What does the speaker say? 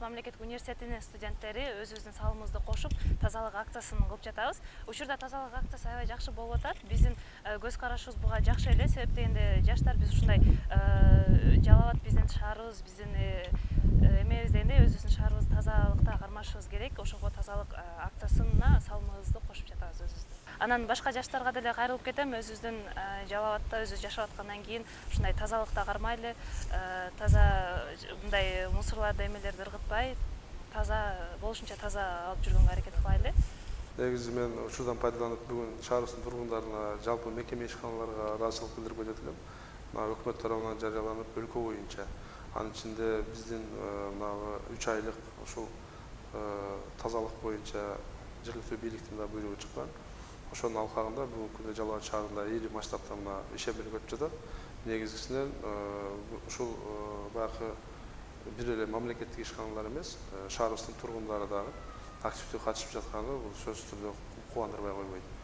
мамлекеттик университетинин студенттери өзүбүздүн салымыбызды кошуп тазалык акциясын кылып жатабыз. Учурда тазалык акциясы аябай жакшы болуп атат. Биздин көз карашыбыз буга жакшы эле, себеп дегенде жаштар биз ушундай Жалал Абад биздин шаарыбыз, биздин эмебиз дегенде өзүбүздүн шаарыбызды тазалыкта кармашыбыз керек. Ошого тазалык акциясына салымыбызды кошуп жатабыз өзүбүз. Анан башка жаштарга деле кайрылып кетем, өзүбүздүн Жалал Абадта өзүбүз жашап аткандан кийин ушундай тазалыкта кармайлы, таза мындай мусорларды эмелерди ыргытпай, таза болушунча таза алып жүргөнгө аракет кылайлы. Негизи мен учурдан пайдаланып бүгүн шаарыбыздын тургундарына, жалпы мекеме ишканаларга ыраазычылык билдирип кетет элем. Өкмөт тарабынан жарыяланып өлкө боюнча, анын ичинде биздин 3 айлык ушул тазалык боюнча жергиликтүү бийликтин да буйругу чыккан. Ошонун алкагында бүгүнкү күндө Жалал Абад шаарында ири масштабта ишемер өтүп жатат. Негизгисинен ушул баягы бир эле мамлекеттик ишканалар эмес, шаарыбыздын тургундары дагы активдүү катышып жатканы бул сөзсүз түрдө кубандырбай койбойт.